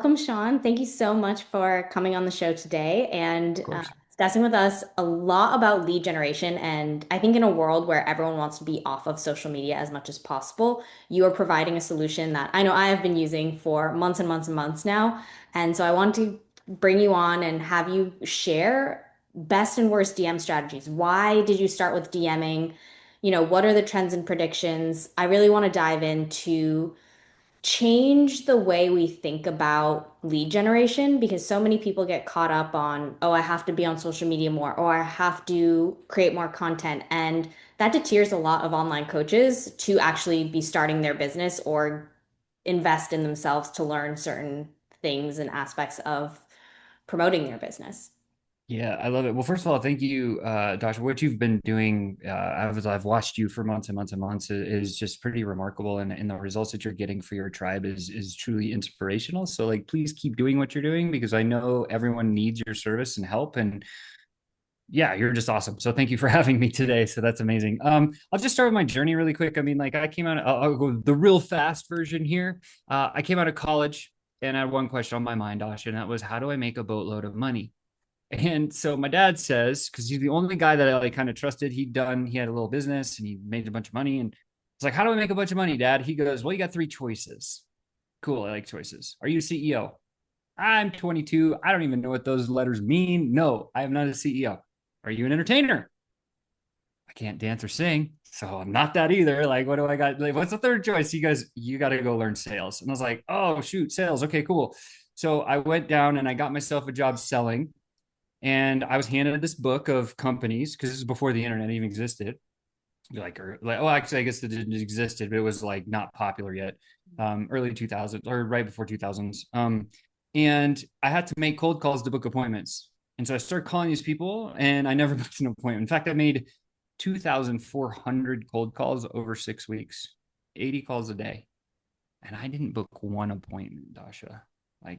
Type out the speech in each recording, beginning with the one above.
Welcome, Sean. Thank you so much for coming on the show today and Of course. discussing with us a lot about lead generation. And I think in a world where everyone wants to be off of social media as much as possible, you are providing a solution that I know I have been using for months and months and months now. And so I want to bring you on and have you share best and worst DM strategies. Why did you start with DMing? What are the trends and predictions? I really want to dive into change the way we think about lead generation because so many people get caught up on, oh, I have to be on social media more, or I have to create more content. And that deters a lot of online coaches to actually be starting their business or invest in themselves to learn certain things and aspects of promoting their business. Yeah, I love it. Well, first of all, thank you, Josh. What you've been doing, as I've watched you for months and months and months, is just pretty remarkable, and the results that you're getting for your tribe is truly inspirational. So, like, please keep doing what you're doing because I know everyone needs your service and help. And yeah, you're just awesome. So, thank you for having me today. So that's amazing. I'll just start with my journey really quick. I mean, like, I came out. I'll go the real fast version here. I came out of college and I had one question on my mind, Josh, and that was, how do I make a boatload of money? And so my dad says, because he's the only guy that I like kind of trusted, he had a little business and he made a bunch of money. And it's like, how do I make a bunch of money, Dad? He goes, well, you got three choices. Cool. I like choices. Are you a CEO? I'm 22. I don't even know what those letters mean. No, I am not a CEO. Are you an entertainer? I can't dance or sing. So I'm not that either. Like, what do I got? Like, what's the third choice? He goes, you got to go learn sales. And I was like, oh, shoot, sales. Okay, cool. So I went down and I got myself a job selling, and I was handed this book of companies because this is before the internet even existed. Well, actually, I guess it didn't existed, but it was like not popular yet. Early 2000s or right before 2000s. And I had to make cold calls to book appointments. And so I started calling these people, and I never booked an appointment. In fact, I made 2,400 cold calls over 6 weeks, 80 calls a day, and I didn't book one appointment, Dasha. Like,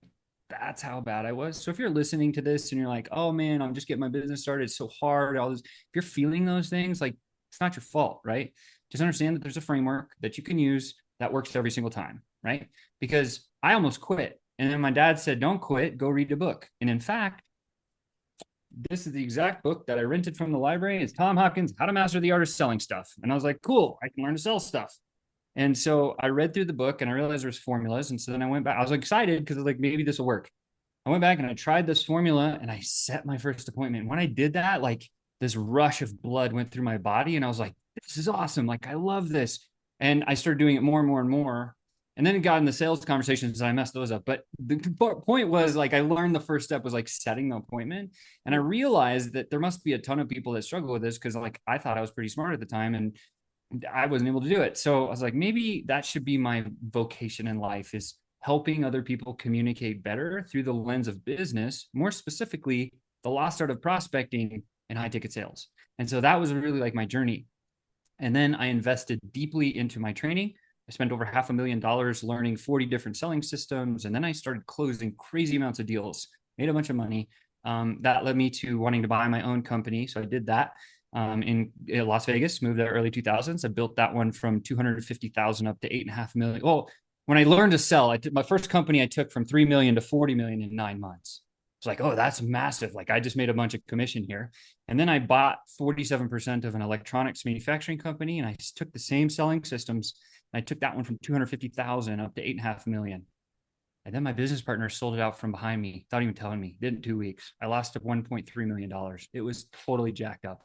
that's how bad I was. So if you're listening to this and you're like, oh man, I'm just getting my business started, it's so hard, all this, if you're feeling those things, like, it's not your fault, right? Just understand that there's a framework that you can use that works every single time, right? Because I almost quit. And then my dad said, don't quit, go read a book. And in fact, this is the exact book that I rented from the library. It's Tom Hopkins, How to Master the Art of Selling Stuff. And I was like, cool, I can learn to sell stuff. And so I read through the book and I realized there's formulas. And so then I went back. I was excited because I was like, maybe this will work. I went back and I tried this formula and I set my first appointment. When I did that, like, this rush of blood went through my body and I was like, this is awesome. Like, I love this. And I started doing it more and more and more. And then it got in the sales conversations and I messed those up. But the point was, like, I learned the first step was like setting the appointment. And I realized that there must be a ton of people that struggle with this because, like, I thought I was pretty smart at the time and I wasn't able to do it. So I was like, maybe that should be my vocation in life, is helping other people communicate better through the lens of business, more specifically, the lost art of prospecting and high ticket sales. And so that was really like my journey. And then I invested deeply into my training. I spent over $500,000 learning 40 different selling systems. And then I started closing crazy amounts of deals, made a bunch of money. That led me to wanting to buy my own company. So I did that in Las Vegas, moved there early 2000s. I built that one from 250,000 up to 8.5 million. Well, when I learned to sell, my first company I took from 3 million to 40 million in 9 months. It's like, oh, that's massive. Like, I just made a bunch of commission here. And then I bought 47% of an electronics manufacturing company, and I took the same selling systems. And I took that one from 250,000 up to 8.5 million. And then my business partner sold it out from behind me, without even telling me. Did it in 2 weeks. I lost $1.3 million. It was totally jacked up.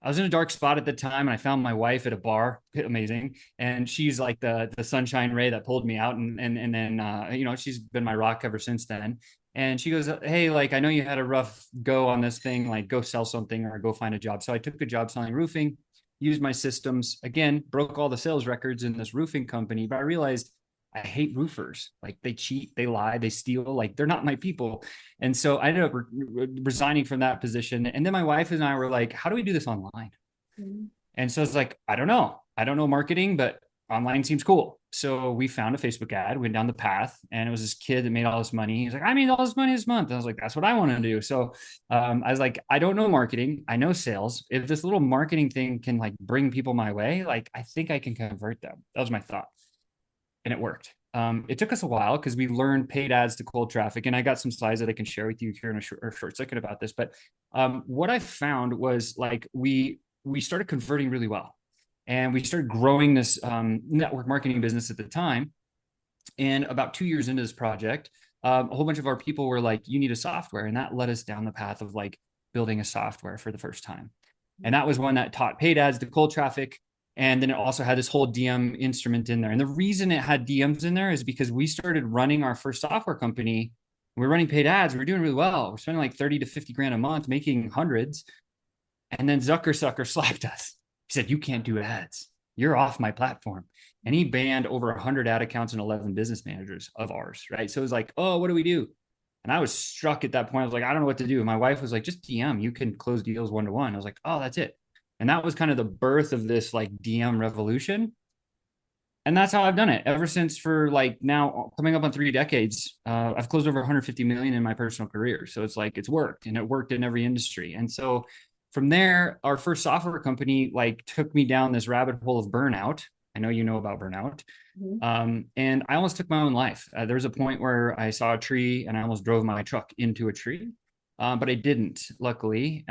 I was in a dark spot at the time, and I found my wife at a bar. Amazing. And she's like the sunshine ray that pulled me out. And then she's been my rock ever since then. And she goes, hey, like, I know you had a rough go on this thing, like, go sell something or go find a job. So I took a job selling roofing, used my systems, again, broke all the sales records in this roofing company, but I realized I hate roofers. Like, they cheat, they lie, they steal. Like, they're not my people. And so I ended up resigning from that position. And then my wife and I were like, how do we do this online? Mhm. And so it's like, I don't know. I don't know marketing, but online seems cool. So we found a Facebook ad, went down the path, and it was this kid that made all this money. He's like, I made all this money this month. And I was like, that's what I want to do. So I was like, I don't know marketing. I know sales. If this little marketing thing can, like, bring people my way, like, I think I can convert them. That was my thought. And it worked. It took us a while because we learned paid ads to cold traffic, and I got some slides that I can share with you here in a short second about this. But what I found was like we started converting really well, and we started growing this network marketing business at the time. And about 2 years into this project, a whole bunch of our people were like, "You need a software," and that led us down the path of like building a software for the first time. And that was one that taught paid ads to cold traffic. And then it also had this whole DM instrument in there. And the reason it had DMs in there is because we started running our first software company. We were running paid ads. We were doing really well. We're spending like 30 to 50 grand a month, making hundreds. And then Zucker slapped us. He said, "You can't do ads. You're off my platform." And he banned over 100 ad accounts and 11 business managers of ours. Right. So it was like, oh, what do we do? And I was struck at that point. I was like, I don't know what to do. And my wife was like, just DM. You can close deals one to one. I was like, oh, that's it. And that was kind of the birth of this like DM revolution. And that's how I've done it ever since, for like now coming up on 3 decades. I've closed over 150 million in my personal career. So it's like it's worked, and it worked in every industry. And so from there, our first software company like took me down this rabbit hole of burnout. I know you know about burnout. Mhm. And I almost took my own life. There was a point where I saw a tree and I almost drove my truck into a tree. But I didn't, luckily,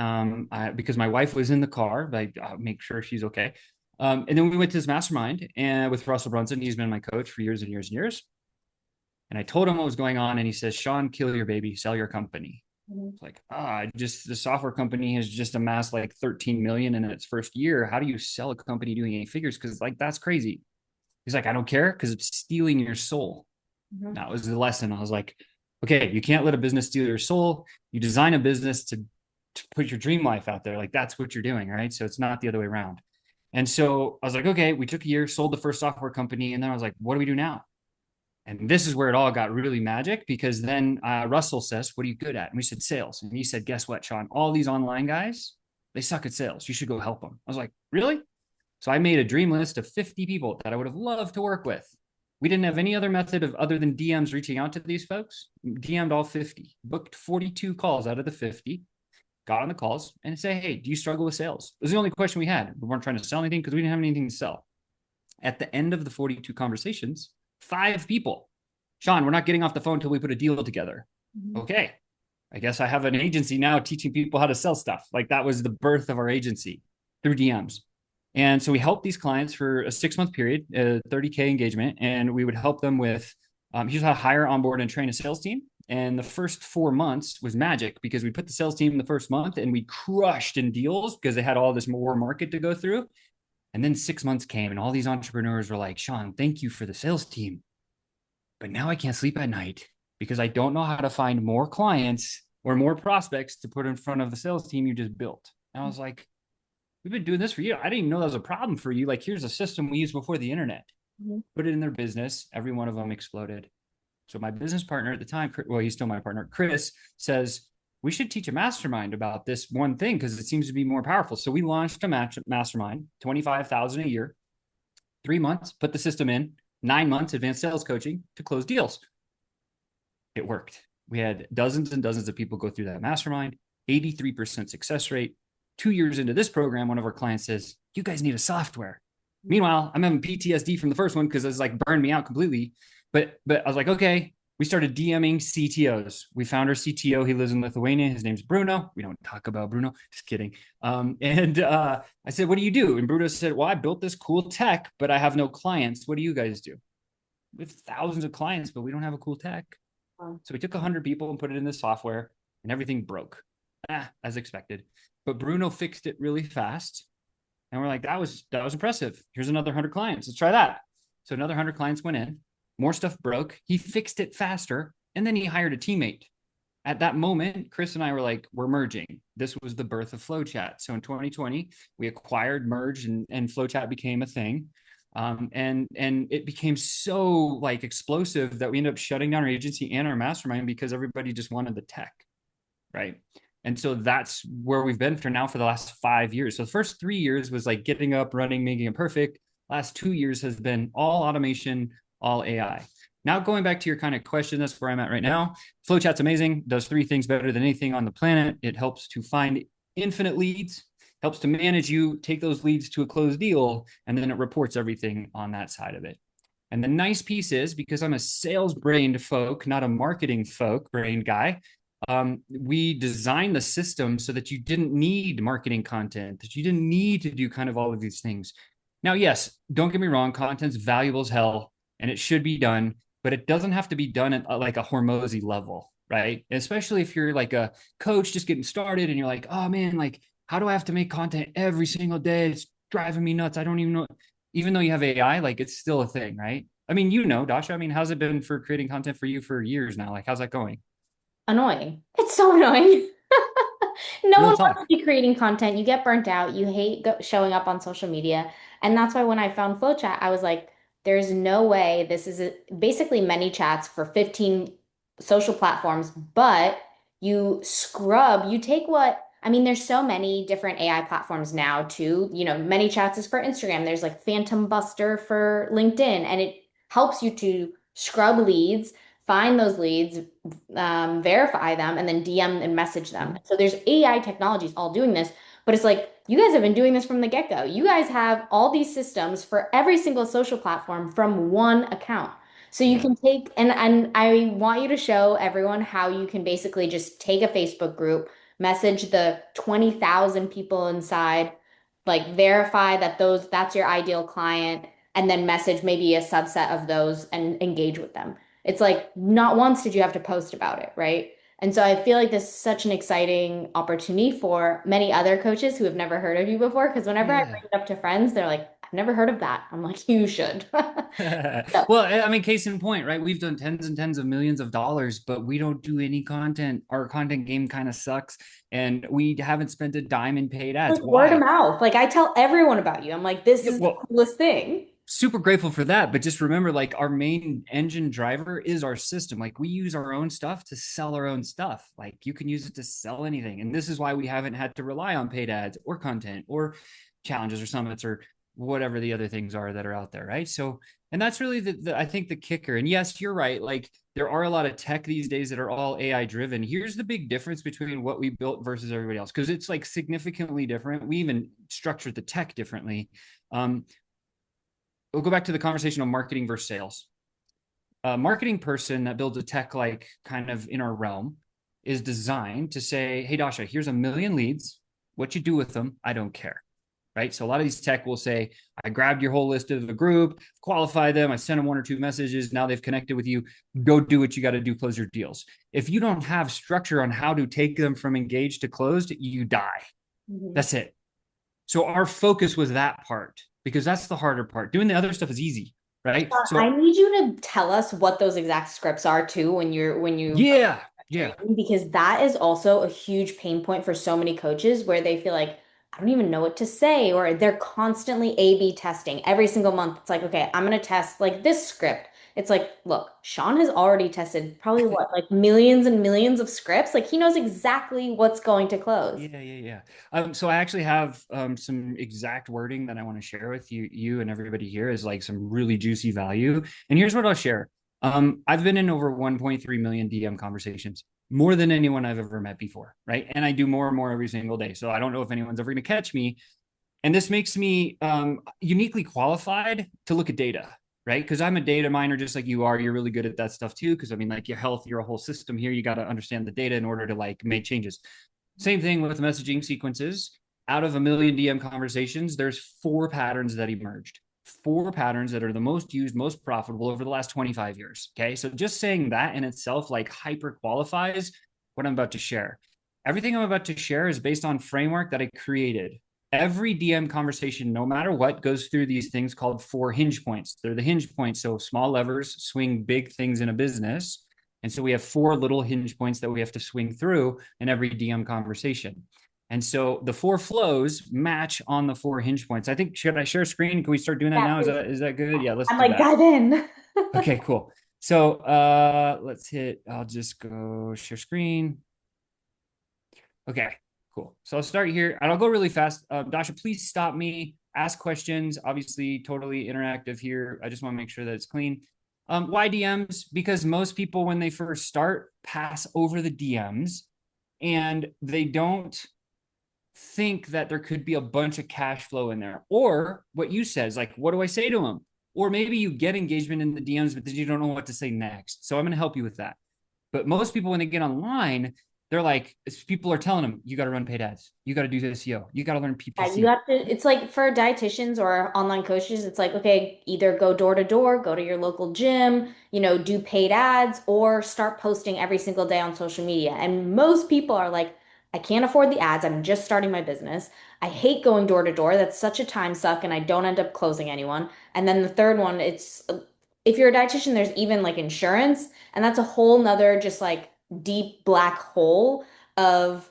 because my wife was in the car. I'll make sure she's okay. And then we went to this mastermind and with Russell Brunson. He's been my coach for years and years and years. And I told him what was going on, and he says, "Sean, kill your baby, sell your company." Mhm. It's like, just the software company has just amassed like 13 million in its first year. How do you sell a company doing 8 figures? Because like that's crazy. He's like, "I don't care because it's stealing your soul." Mhm. That was the lesson. I was like, okay, you can't let a business steal your soul. You design a business to put your dream life out there. Like that's what you're doing, right? So it's not the other way around. And so I was like, okay, we took a year, sold the first software company, and then I was like, what do we do now? And this is where it all got really magic, because then Russell says, "What are you good at?" And we said, "Sales." And he said, "Guess what, Sean? All these online guys, they suck at sales. You should go help them." I was like, really? So I made a dream list of 50 people that I would have loved to work with. We didn't have any other method of other than DMs reaching out to these folks. DM'd all 50, booked 42 calls out of the 50, got on the calls and say, "Hey, do you struggle with sales?" It was the only question we had. We weren't trying to sell anything because we didn't have anything to sell. At the end of the 42 conversations, 5 people, "Sean, we're not getting off the phone until we put a deal together." Mhm. Okay. I guess I have an agency now teaching people how to sell stuff. Like that was the birth of our agency through DMs. And so we helped these clients for a 6 month period, a 30K engagement, and we would help them with here's how to hire, onboard, and train a sales team. And the first 4 months was magic because we put the sales team in the first month and we crushed in deals because they had all this more market to go through. And then 6 months came and all these entrepreneurs were like, "Sean, thank you for the sales team. But now I can't sleep at night because I don't know how to find more clients or more prospects to put in front of the sales team you just built." And I was like, "We've been doing this for you. I didn't even know that was a problem for you. Like, here's a system we used before the internet." Mhm. Put it in their business. Every one of them exploded. So my business partner at the time, well, he's still my partner, Chris, says, "We should teach a mastermind about this one thing because it seems to be more powerful." So we launched a mastermind, 25,000 a year, 3 months, put the system in, 9 months, advanced sales coaching to close deals. It worked. We had dozens and dozens of people go through that mastermind, 83% success rate. 2 years into this program, one of our clients says, "You guys need a software." Meanwhile, I'm having PTSD from the first one because it's like burned me out completely. But I was like, okay. We started DMing CTOs. We found our CTO. He lives in Lithuania. His name's Bruno. We don't talk about Bruno. Just kidding. And I said, "What do you do?" And Bruno said, "Well, I built this cool tech, but I have no clients. What do you guys do?" "We have thousands of clients, but we don't have a cool tech." Wow. So we took 100 people and put it in the software, and everything broke, as expected. But Bruno fixed it really fast, and we're like, that was impressive. Here's another 100 clients. Let's try that. So another 100 clients went in. More stuff broke. He fixed it faster, and then he hired a teammate. At that moment, Chris and I were like, we're merging. This was the birth of FlowChat. So in 2020, we acquired Merge, and FlowChat became a thing. And it became so like explosive that we ended up shutting down our agency and our mastermind because everybody just wanted the tech, right? And so that's where we've been for now for the last 5 years. So the first 3 years was like getting up, running, making it perfect. Last 2 years has been all automation, all AI. Now going back to your kind of question, that's where I'm at right now. FlowChat's amazing, does 3 things better than anything on the planet. It helps to find infinite leads, helps to manage you, take those leads to a closed deal, and then it reports everything on that side of it. And the nice piece is because I'm a sales brained folk, not a marketing folk brain guy, we designed the system so that you didn't need marketing content, that you didn't need to do kind of all of these things. Now, yes, don't get me wrong, content's valuable as hell and it should be done, but it doesn't have to be done at like a Hormozy level, right? Especially if you're like a coach just getting started and you're like, oh man, like, how do I have to make content every single day? It's driving me nuts. I don't even know. Even though you have AI, like it's still a thing, right? I mean, Dasha, I mean, how's it been for creating content for you for years now? Like, how's that going? Annoying. It's so annoying. No Real one wants talk. to be creating content. You get burnt out. You hate showing up on social media. And that's why when I found FlowChat, I was like, there's no way this is basically many chats for 15 social platforms, but you take I mean, there's so many different AI platforms now too. Many chats is for Instagram. There's like Phantom Buster for LinkedIn, and it helps you to scrub leads, find those leads, verify them, and then DM and message them. So there's AI technologies all doing this, but it's like you guys have been doing this from the get-go. You guys have all these systems for every single social platform from one account. So you Yeah. can take and I want you to show everyone how you can basically just take a Facebook group, message the 20,000 people inside, like verify that that's your ideal client, and then message maybe a subset of those and engage with them. It's like not once did you have to post about it, right? And so I feel like this is such an exciting opportunity for many other coaches who have never heard of you before. Because whenever I Yeah. bring it up to friends, they're like, I've never heard of that. I'm like, you should. So, Well, I mean, case in point, right? We've done tens and tens of millions of dollars, but we don't do any content. Our content game kind of sucks, and we haven't spent a dime in paid ads. like word of Why? mouth. Like I tell everyone about you. I'm like, this Yeah, is the well, coolest thing. super grateful for that. But just remember, like, our main engine driver is our system. Like, we use our own stuff to sell our own stuff. Like, you can use it to sell anything. And this is why we haven't had to rely on paid ads or content or challenges or summits or whatever the other things are that are out there. Right. So, and that's really I think the kicker. And yes, you're right. Like, there are a lot of tech these days that are all AI driven. Here's the big difference between what we built versus everybody else, because it's like significantly different. We even structured the tech differently. We'll go back to the conversation on marketing versus sales. A marketing person that builds a tech like kind of in our realm is designed to say, hey, Dasha, here's a million leads. What you do with them, I don't care. Right. So a lot of these tech will say, I grabbed your whole list of the group, qualify them, I sent them one or two messages. Now they've connected with you. Go do what you got to do, close your deals. If you don't have structure on how to take them from engaged to closed, you die. Mhm. That's it. So our focus was that part because that's the harder part. Doing the other stuff is easy, right? I So need you to tell us what those exact scripts are too when you yeah, yeah, training, because that is also a huge pain point for so many coaches where they feel like I don't even know what to say, or they're constantly A/B testing every single month. It's like, okay, I'm gonna test like this script. It's like, look, Sean has already tested probably what, like millions and millions of scripts. Like he knows exactly what's going to close. yeah. So I actually have some exact wording that I want to share with you and everybody here is like some really juicy value. And here's what I'll share. I've been in over 1.3 million DM conversations, more than anyone I've ever met before, right? And I do more and more every single day. So I don't know if anyone's ever going to catch me. And this makes me uniquely qualified to look at data, right? Because I'm a data miner just like you are. You're really good at that stuff too. Because I mean, like your health, you're a whole system here. You got to understand the data in order to like make changes. Same thing with messaging sequences. Out of a million DM conversations, there's four patterns that emerged. Four patterns that are the most used, most profitable over the last 25 years. Okay. So just saying that in itself, like hyper qualifies what I'm about to share. Everything I'm about to share is based on framework that I created. Every DM conversation, no matter what, goes through these things called four hinge points. They're the hinge points. So small levers swing big things in a business. And so we have four little hinge points that we have to swing through in every DM conversation. And so the four flows match on the four hinge points. I think, should I share screen? Can we start doing that Yeah, now? Is please. that good? Yeah, let's I'm do like, that. dive in. Okay, cool. So let's hit, I'll just go share screen. Okay, cool. So I'll start here and I'll go really fast. Dasha, please stop me, ask questions. Obviously, totally interactive here. I just want to make sure that it's clean. Why DMs? Because most people, when they first start, pass over the DMs and they don't think that there could be a bunch of cash flow in there. Or what you said is like, what do I say to them? or maybe you get engagement in the DMs, but then you don't know what to say next. So I'm going to help you with that. But most people, when they get online, they're like, people are telling them, you got to run paid ads. You got to do SEO. You got to learn Yeah, you PPC. have to, it's like for dietitians or online coaches, it's like, okay, either go door to door, go to your local gym, do paid ads or start posting every single day on social media. And most people are like, I can't afford the ads. I'm just starting my business. I hate going door to door. That's such a time suck and I don't end up closing anyone. And then the third one, it's if you're a dietitian, there's even like insurance, and that's a whole nother just like deep black hole of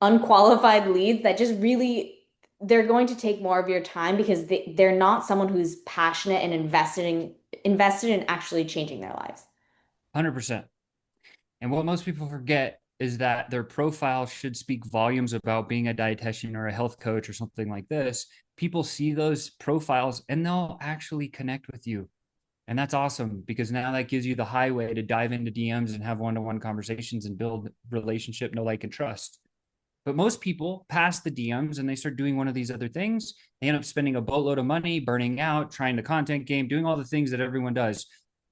unqualified leads that just really they're going to take more of your time because they're not someone who's passionate and invested in actually changing their lives. 100%. And what most people forget is that their profile should speak volumes about being a dietitian or a health coach or something like this. People see those profiles and they'll actually connect with you. And that's awesome because now that gives you the highway to dive into DMs and have one-to-one conversations and build relationship, know, like, and trust. But most people pass the DMs and they start doing one of these other things. They end up spending a boatload of money, burning out, trying the content game, doing all the things that everyone does.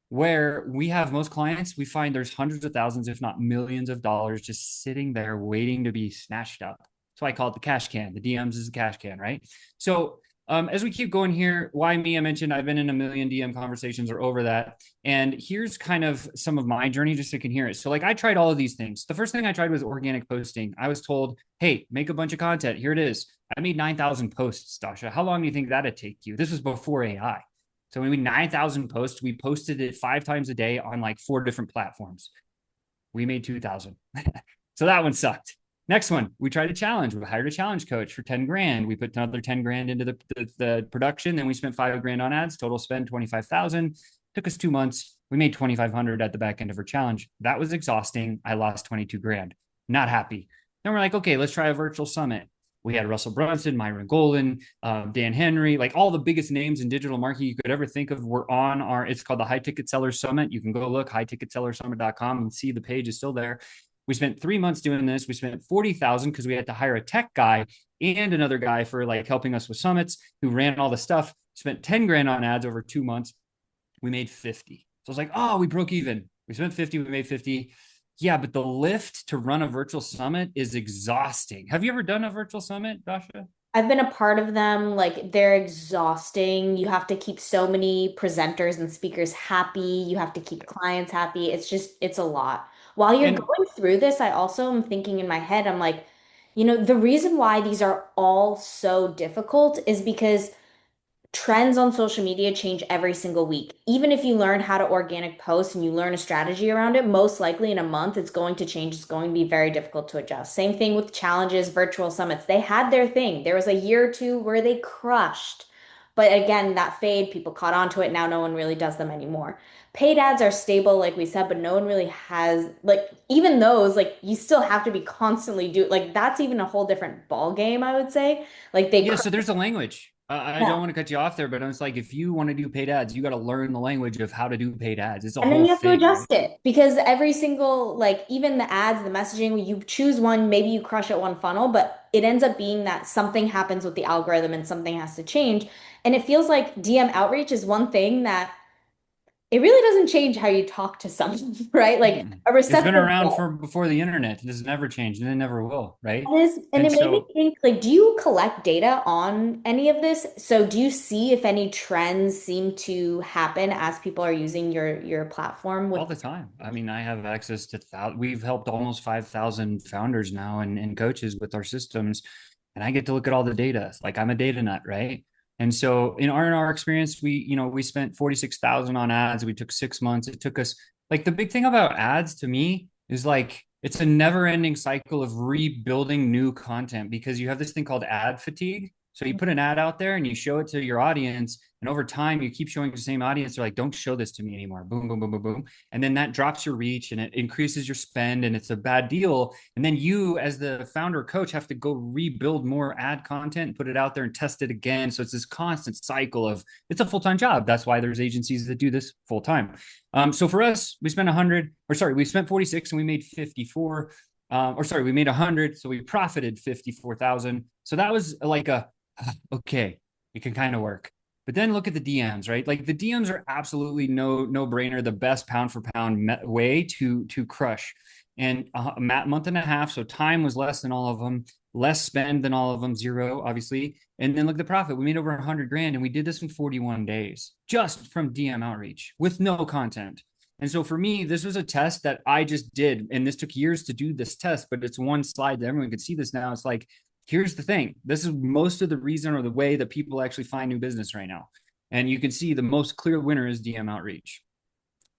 Where we have most clients, we find there's hundreds of thousands, if not millions of dollars just sitting there waiting to be snatched up. So I call it the cash can. The DMs is the cash can, right? So as we keep going here, why me? I mentioned I've been in a million DM conversations or over that. And here's kind of some of my journey just so you can hear it. So, like, I tried all of these things. The first thing I tried was organic posting. I was told, hey, make a bunch of content. Here it is. I made 9,000 posts, Dasha. How long do you think that'd take you? This was before AI. So, when we 9,000 posts, we posted it 5 times a day on like 4 different platforms. We made 2,000. So that one sucked. Next one, we tried a challenge. We hired a challenge coach for 10 grand. We put another 10 grand into the production. Then we spent 5 grand on ads, total spend 25,000. Took us 2 months. We made 2,500 at the back end of her challenge. That was exhausting. I lost 22 grand. Not happy. Then we're like, okay, let's try a virtual summit. We had Russell Brunson, Myron Golden, Dan Henry, like all the biggest names in digital marketing you could ever think of were on it's called the High Ticket Sellers Summit. You can go look, highticketsellersummit.com, and see the page is still there. We spent 3 months doing this. We spent 40,000 because we had to hire a tech guy and another guy for like helping us with summits who ran all the stuff. Spent 10 grand on ads over 2 months. We made 50. So I was like, oh, we broke even. We spent 50, we made 50. Yeah, but the lift to run a virtual summit is exhausting. Have you ever done a virtual summit, Dasha? I've been a part of them. Like they're exhausting. You have to keep so many presenters and speakers happy. You have to keep clients happy. It's a lot. While you're And going through this, I also am thinking in my head, I'm like, the reason why these are all so difficult is because trends on social media change every single week. Even if you learn how to organic post and you learn a strategy around it, most likely in a month it's going to change. It's going to be very difficult to adjust. Same thing with challenges, virtual summits. They had their thing. There was a year or two where they crushed. But again, that fade, people caught on to it. Now no one really does them anymore. Paid ads are stable, like we said, but no one really has like even those, like you still have to be constantly like that's even a whole different ball game, I would say. Like they yeah, so there's a language. I yeah. don't want to cut you off there, but it's like if you want to do paid ads, you got to learn the language of how to do paid ads. It's a And then whole you have to thing, right? adjust it because every single, like, even the ads, the messaging, you choose one, maybe you crush at one funnel, but it ends up being that something happens with the algorithm and something has to change. And it feels like DM outreach is one thing that it really doesn't change how you talk to someone, right? Like Mm-mm. a It's been receptive around yes. for before the internet. It has never changed, and it never will, right? And And it made me so think, like, do you collect data on any of this? So do you see if any trends seem to happen as people are using your platform with all the time. I mean, I have access to we've helped almost 5,000 founders now and coaches with our systems, and I get to look at all the data. Like I'm a data nut, right? And so in our experience, we spent 46,000 on ads. We took 6 months. It took us like the big thing about ads to me is like it's a never ending cycle of rebuilding new content because you have this thing called ad fatigue. So you put an ad out there and you show it to your audience, and over time you keep showing the same audience. They're like, don't show this to me anymore. Boom, boom, boom, boom, boom. And then that drops your reach and it increases your spend and it's a bad deal. And then you, as the founder coach, have to go rebuild more ad content and put it out there and test it again. So it's this constant cycle of it's a full-time job. That's why there's agencies that do this full time. So for us, we spent 100, or sorry, we spent 46 and we made 54. Or sorry, we made 100, so we profited 54,000. So that was like okay, it can kind of work. But then look at the DMs, right? Like the DMs are absolutely no brainer, the best pound for pound way to crush. And a month and a half, so time was less than all of them, less spend than all of them, zero, obviously. And then look at the profit. We made over 100 grand, and we did this in 41 days just from DM outreach with no content. And so for me, this was a test that I just did, and this took years to do this test, but it's one slide that everyone could see this now. It's like, here's the thing. This is most of the reason or the way that people actually find new business right now. And you can see the most clear winner is DM outreach.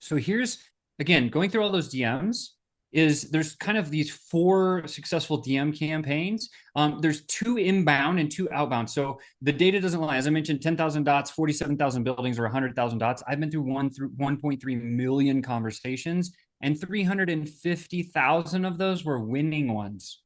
So here's, again, going through all those DMs is there's kind of these four successful DM campaigns. There's two inbound and two outbound. So the data doesn't lie. As I mentioned, 10,000 dots, 47,000 buildings, or 100,000 dots. I've been through 1.3 million conversations, and 350,000 of those were winning ones.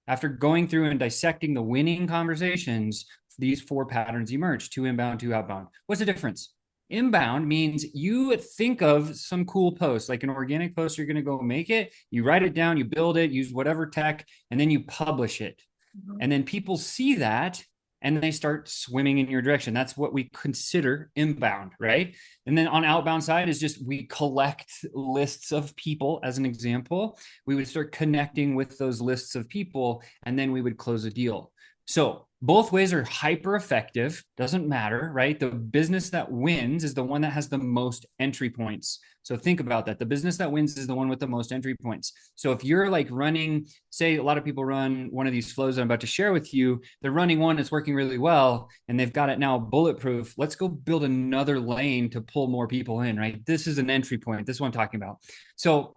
After going through and dissecting the winning conversations, these four patterns emerge: two inbound, two outbound. What's the difference? Inbound means you think of some cool post, like an organic post, you're going to go make it, you write it down, you build it, use whatever tech, and then you publish it. Mm-hmm. And then people see that and they start swimming in your direction. That's what we consider inbound, right? And then on outbound side is just we collect lists of people. As an example, we would start connecting with those lists of people, and then we would close a deal. So both ways are hyper effective. Doesn't matter, right? The business that wins is the one that has the most entry points. So think about that. The business that wins is the one with the most entry points. So if you're like running, say a lot of people run one of these flows I'm about to share with you, they're running one that's working really well, and they've got it now bulletproof. Let's go build another lane to pull more people in, right? This is an entry point. This is what I'm talking about. So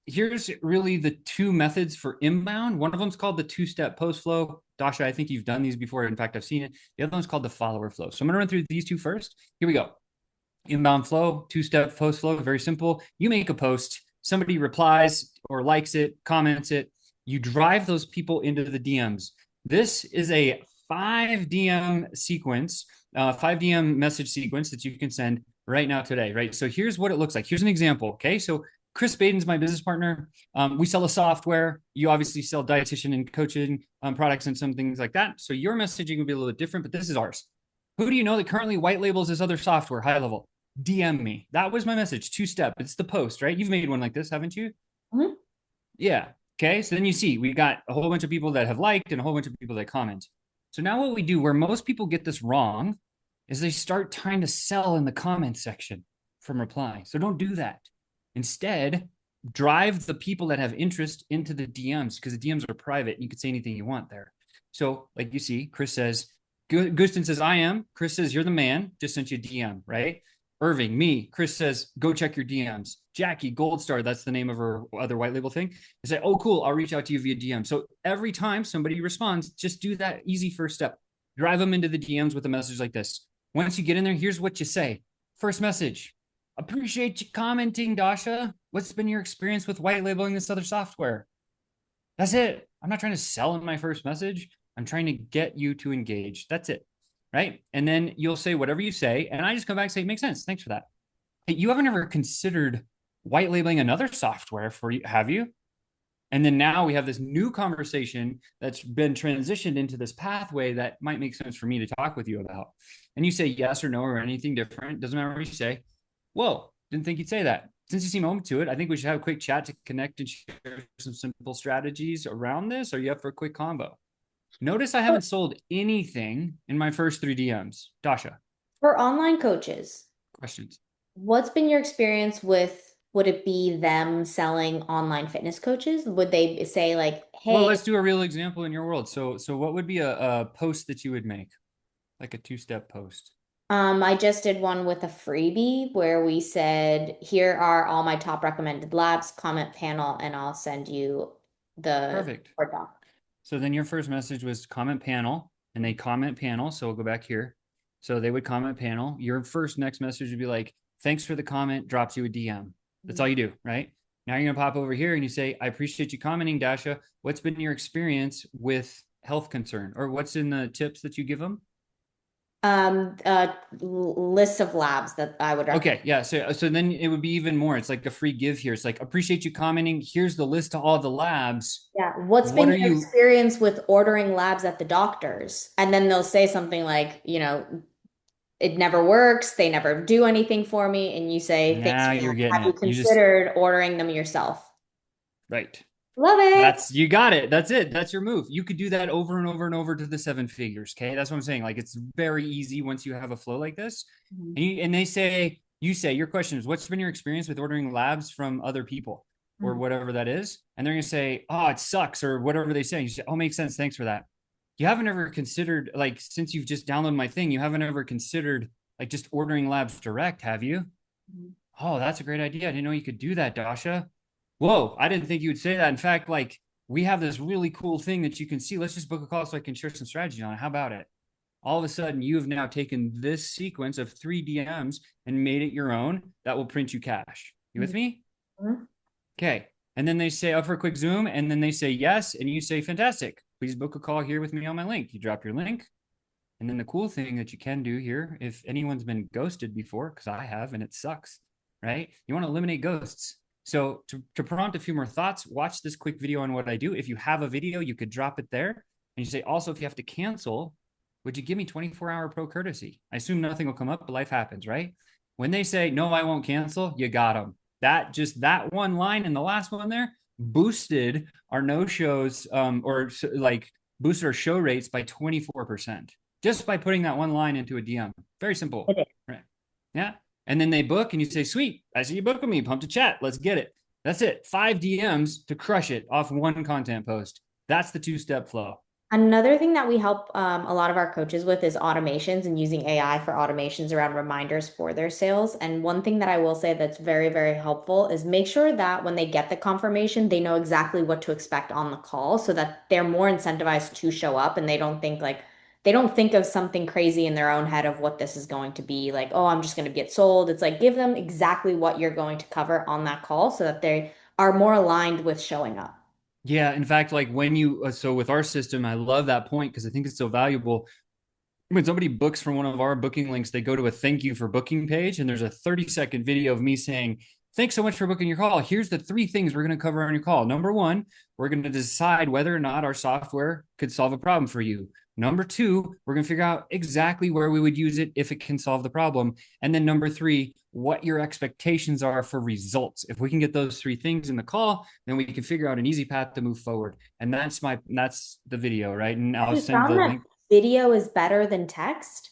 here's really the two methods for inbound. One of them is called the two-step post flow. Dasha, I think you've done these before. In fact, I've seen it. The other one's called the follower flow. So I'm going to run through these two first. Here we go. Inbound flow, two-step post flow, very simple. You make a post, somebody replies or likes it, comments it. You drive those people into the DMs. This is a 5 DM sequence, 5 DM message sequence that you can send right now today, right? So here's what it looks like. Here's an example, okay? So Chris Baden's my business partner. We sell a software. You obviously sell dietitian and coaching products and some things like that. So your messaging will be a little bit different, but this is ours. Who do you know that currently white labels this other software, high level? DM me. That was my message, two-step. It's the post, right? You've made one like this, haven't you? Mm-hmm. Yeah. Okay. So then you see, we got a whole bunch of people that have liked and a whole bunch of people that comment. So now what we do, where most people get this wrong, is they start trying to sell in the comment section from reply. So don't do that. Instead, drive the people that have interest into the DMs, because the DMs are private. You can say anything you want there. So like you see, Chris says, Gustin says, I am. Chris says, you're the man. Just sent you a DM, right? Irving, me. Chris says, go check your DMs. Jackie, Gold Star, that's the name of her other white label thing. I say, oh, cool. I'll reach out to you via DM. So every time somebody responds, just do that easy first step. Drive them into the DMs with a message like this. Once you get in there, here's what you say. First message. Appreciate you commenting, Dasha. What's been your experience with white labeling this other software? That's it. I'm not trying to sell in my first message. I'm trying to get you to engage. That's it. Right. And then you'll say whatever you say. And I just come back and say, makes sense. Thanks for that. Hey, you haven't ever considered white labeling another software for you, have you? And then now we have this new conversation that's been transitioned into this pathway that might make sense for me to talk with you about. And you say yes or no or anything different. Doesn't matter what you say. Whoa, didn't think you'd say that. Since you seem open to it, I think we should have a quick chat to connect and share some simple strategies around this. Are you up for a quick combo? Notice I haven't sold anything in my first 3 DMs. Dasha. For online coaches, Questions. What's been your experience with, would it be them selling online fitness coaches? Would they say like, Well, hey, let's do a real example in your world. So what would be a post that you would make? Like a two-step post? I just did one with a freebie where we said, here are all my top recommended labs, comment panel, and I'll send you the Perfect. Word doc. So then your first message was comment panel, and they comment panel. So we'll go back here. So they would comment panel. Your first next message would be like, thanks for the comment, drops you a DM. That's all you do, right? Now you're going to pop over here and you say, I appreciate you commenting, Dasha. What's been your experience with health concern, or what's in the tips that you give them? List of labs that I would recommend. Okay, yeah. So then it would be even more. It's like a free give here. It's like, appreciate you commenting. Here's the list of all the labs. Yeah. What's What been are your you? experience with ordering labs at the doctors? And then they'll say something like, it never works, they never do anything for me, and you say, thanks Now for you're that. getting Have you it. You just, considered ordering them yourself? right. Love it. That's you got it. That's it. That's your move. You could do that over and over and over to the seven figures. Okay. That's what I'm saying. Like it's very easy once you have a flow like this. Mhm. And they say, you say, your question is, what's been your experience with ordering labs from other people or Mhm. whatever that is? And they're going to say, oh, it sucks or whatever they say. You say, oh, makes sense. Thanks for that. You haven't ever considered, like, since you've just downloaded my thing, you haven't ever considered like just ordering labs direct, have you? Oh, that's a great idea. I didn't know you could do that, Dasha. Whoa, I didn't think you would say that. In fact, like we have this really cool thing that you can see. Let's just book a call so I can share some strategy on it. How about it? All of a sudden, you have now taken this sequence of three DMs and made it your own that will print you cash. You with me? Mhm. Okay. And then they say, up for a quick Zoom. And then they say yes. And you say, fantastic. Please book a call here with me on my link. You drop your link. And then the cool thing that you can do here, if anyone's been ghosted before, because I have and it sucks, right? You want to eliminate ghosts. So to prompt a few more thoughts, watch this quick video on what I do. If you have a video, you could drop it there. And you say, also, if you have to cancel, would you give me 24-hour pro courtesy? I assume nothing will come up, but life happens, right? When they say, no, I won't cancel, you got them. That one line and the last one there boosted our no shows or like boosted our show rates by 24% just by putting that one line into a DM. Very simple. It is. Right. Yeah. And then they book and you say, sweet, I see you book with me. Pumped to chat. Let's get it. That's it. 5 DMs to crush it off one content post. That's the two-step flow. Another thing that we help a lot of our coaches with is automations and using AI for automations around reminders for their sales. And one thing that I will say that's very, very helpful is make sure that when they get the confirmation, they know exactly what to expect on the call so that they're more incentivized to show up and they don't think of something crazy in their own head of what this is going to be like, oh, I'm just going to get sold. It's like give them exactly what you're going to cover on that call so that they are more aligned with showing up. Yeah. In fact, like when you, so with our system, I love that point because I think it's so valuable. When somebody books from one of our booking links, they go to a thank you for booking page, and there's a 30-second video of me saying, thanks so much for booking your call. Here's the three things we're going to cover on your call. Number one, we're going to decide whether or not our software could solve a problem for you. Number two, we're going to figure out exactly where we would use it if it can solve the problem. And then number three, what your expectations are for results. If we can get those three things in the call, then we can figure out an easy path to move forward. And that's the video, right? And Have I'll you send found the that link. video is better than text?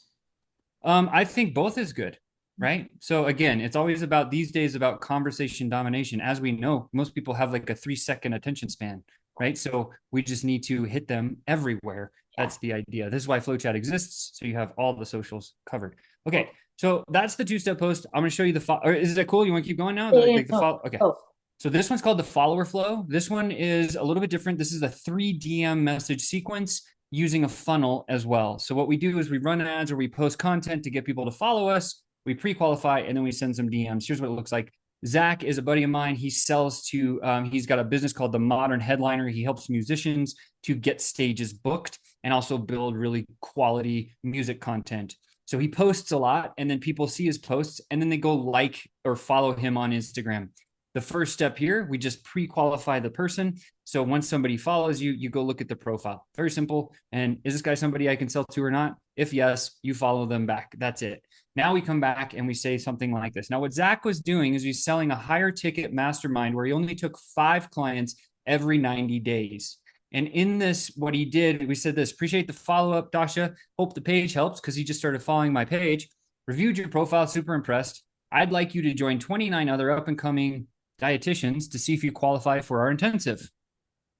I think both is good, right? So again, it's always about these days about conversation domination. As we know, most people have like a 3 second attention span, right? So we just need to hit them everywhere. Yeah. That's the idea. This is why FlowChat exists. So you have all the socials covered. Okay. So that's the two-step post. I'm going to show you or is that cool? You want to keep going now? Yeah, Like the no. follow. Okay. Oh, So this one's called the follower flow. This one is a little bit different. This is a 3 DM message sequence using a funnel as well. So what we do is we run ads or we post content to get people to follow us. We pre-qualify and then we send some DMs. Here's what it looks like. Zach is a buddy of mine. He sells to, he's got a business called The Modern Headliner. He helps musicians to get stages booked and also build really quality music content. So he posts a lot and then people see his posts and then they go like or follow him on Instagram. The first step here, we just pre-qualify the person. So once somebody follows you, you go look at the profile. Very simple. And is this guy somebody I can sell to or not? If yes, you follow them back. That's it. Now we come back and we say something like this. Now, what Zach was doing is he's selling a higher ticket mastermind where he only took 5 clients every 90 days. And in this, what he did, we said this, appreciate the follow-up, Dasha. Hope the page helps because he just started following my page. Reviewed your profile, super impressed. I'd like you to join 29 other up-and-coming dietitians to see if you qualify for our intensive.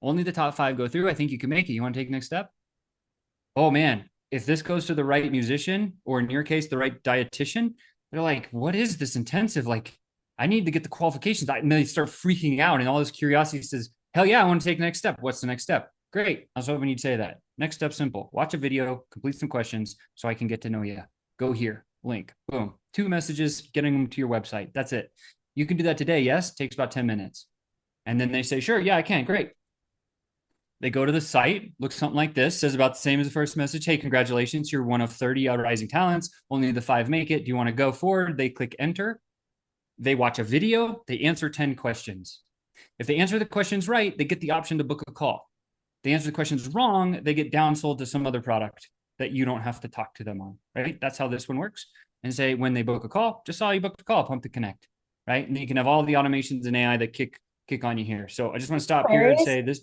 Only the top 5 go through. I think you can make it. You want to take the next step? Oh man, if this goes to the right musician, or in your case, the right dietitian, they're like, what is this intensive? Like, I need to get the qualifications. And they start freaking out, and all this curiosity says, hell yeah, I want to take the next step. What's the next step? Great. I was hoping you'd say that. Next step, simple. Watch a video, complete some questions so I can get to know you. Go here, link, boom. 2 messages, getting them to your website. That's it. You can do that today. Yes, takes about 10 minutes. And then they say, sure, yeah, I can. Great. They go to the site, looks something like this, says about the same as the first message. Hey, congratulations, you're one of 30 rising talents. Only the 5 make it. Do you want to go forward? They click enter. They watch a video. They answer 10 questions. If they answer the questions right, they get the option to book a call. If they answer the questions wrong, they get downsold to some other product. that you don't have to talk to them on, right? That's how this one works. And say when they book a call, just saw you booked a call, pump to connect, right? And you can have all the automations and AI that kick on you here. So I just want to stop here and Hilarious. say this.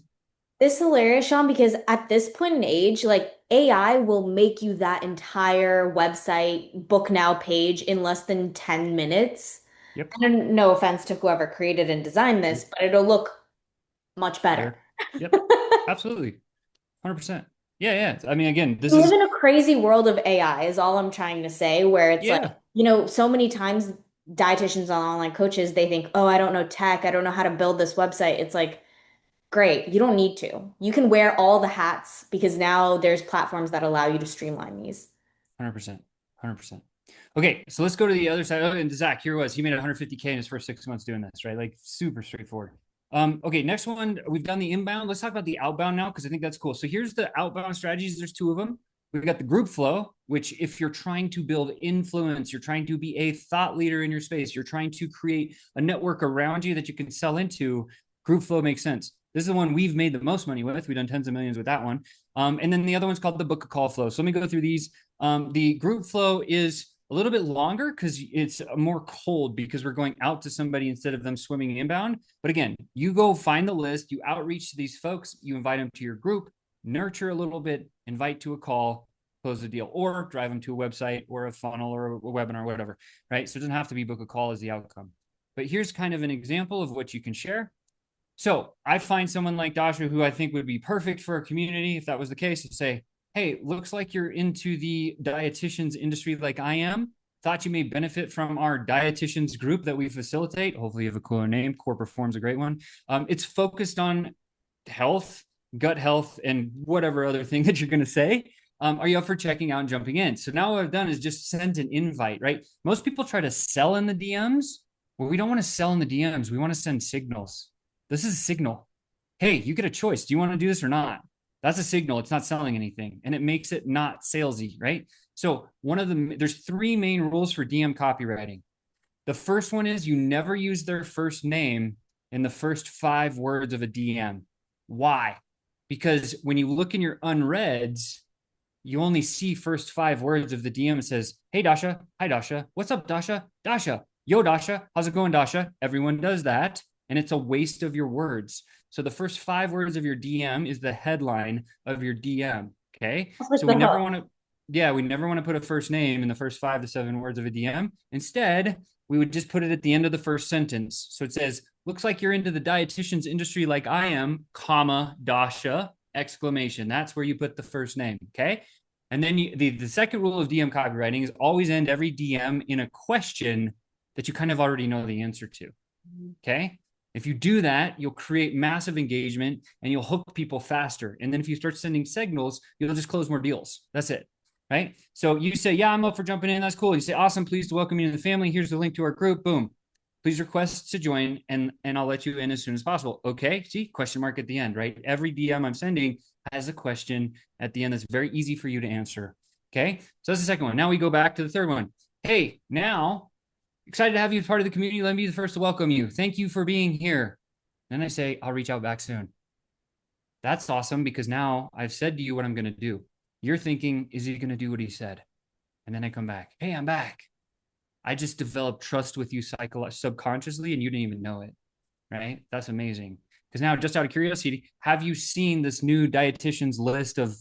This is hilarious, Sean, because at this point in age, like AI will make you that entire website book now page in less than 10 minutes. Yep. And no offense to whoever created and designed this, Yep. but it'll look much better. Better. Yep. Absolutely. 100%. Yeah. Yeah. I mean, again, this We live is, in a crazy world of AI, is all I'm trying to say, where it's like, yeah, so many times dietitians and online coaches, they think, oh, I don't know tech, I don't know how to build this website. It's like, great, you don't need to. You can wear all the hats because now there's platforms that allow you to streamline these. 100%. 100%. Okay. So let's go to the other side. Oh, and Zach, here was, he made 150K in his first 6 months doing this, right? Like super straightforward. Okay, next one, we've done the inbound. Let's talk about the outbound now because I think that's cool. So here's the outbound strategies. There's two of them. We've got the group flow, which if you're trying to build influence, you're trying to be a thought leader in your space, you're trying to create a network around you that you can sell into, group flow makes sense. This is the one we've made the most money with. We've done tens of millions with that one. And then the other one's called the book a call flow. So let me go through these. The group flow is a little bit longer because it's more cold because we're going out to somebody instead of them swimming inbound. But again, you go find the list, you outreach to these folks, you invite them to your group, nurture a little bit, invite to a call, close the deal, or drive them to a website or a funnel or a webinar, or whatever, right? So it doesn't have to be book a call as the outcome. But here's kind of an example of what you can share. So I find someone like Dasha who I think would be perfect for a community if that was the case, to say, hey, looks like you're into the dietitians industry like I am. Thought you may benefit from our dietitians group that we facilitate. Hopefully, you have a cooler name. CorePerform's a great one. It's focused on health, gut health, and whatever other thing that you're going to say. Are you up for checking out and jumping in? So now what I've done is just send an invite, right? Most people try to sell in the DMs. Well, we don't want to sell in the DMs. We want to send signals. This is a signal. Hey, you get a choice. Do you want to do this or not? That's a signal. It's not selling anything. And it makes it not salesy, right? So there's three main rules for DM copywriting. The first one is you never use their first name in the first 5 words of a DM. Why? Because when you look in your unreads, you only see first 5 words of the DM. It says, hey, Dasha. Hi, Dasha. What's up, Dasha? Dasha. Yo, Dasha. How's it going, Dasha? Everyone does that. And it's a waste of your words. So the first 5 words of your DM is the headline of your DM. Okay. That's like So the we never hook. want to, yeah, we never want to put a first name in the first 5 to 7 words of a DM. Instead, we would just put it at the end of the first sentence. So it says, looks like you're into the dietitians industry like I am, comma, Dasha, exclamation. That's where you put the first name. Okay. And then the second rule of DM copywriting is always end every DM in a question that you kind of already know the answer to. Okay. If you do that, you'll create massive engagement and you'll hook people faster. And then if you start sending signals, you'll just close more deals. That's it. Right. So you say, yeah, I'm up for jumping in. That's cool. You say, awesome. Pleased to welcome you to the family. Here's the link to our group. Boom. Please request to join and I'll let you in as soon as possible. Okay. See, question mark at the end, right? Every DM I'm sending has a question at the end that's very easy for you to answer. Okay. So that's the second one. Now we go back to the third one. Hey, now excited to have you as part of the community. Let me be the first to welcome you. Thank you for being here. Then I say, I'll reach out back soon. That's awesome because now I've said to you what I'm going to do. You're thinking, is he going to do what he said? And then I come back. Hey, I'm back. I just developed trust with you subconsciously and you didn't even know it. Right? That's amazing. Because now, just out of curiosity, have you seen this new dietitian's list of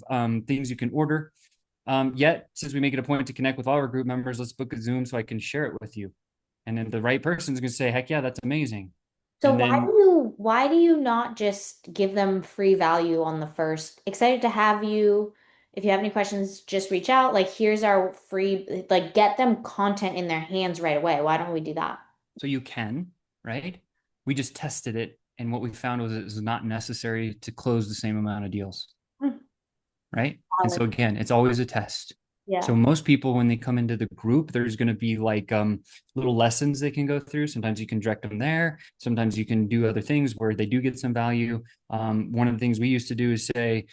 things you can order? Yet, since we make it a point to connect with all our group members, let's book a Zoom so I can share it with you. And then the right person's going to say, heck yeah, that's amazing. So And then, why do you not just give them free value on the first? Excited to have you. If you have any questions, just reach out. Like, here's our free, like, get them content in their hands right away. Why don't we do that? so you can, right? We just tested it. And what we found was it was not necessary to close the same amount of deals, Hmm, right? And valid. so again, it's always a test. So Yeah. most people, when they come into the group, there's going to be like little lessons they can go through. Sometimes you can direct them there. Sometimes you can do other things where they do get some value. One of the things we used to do is say,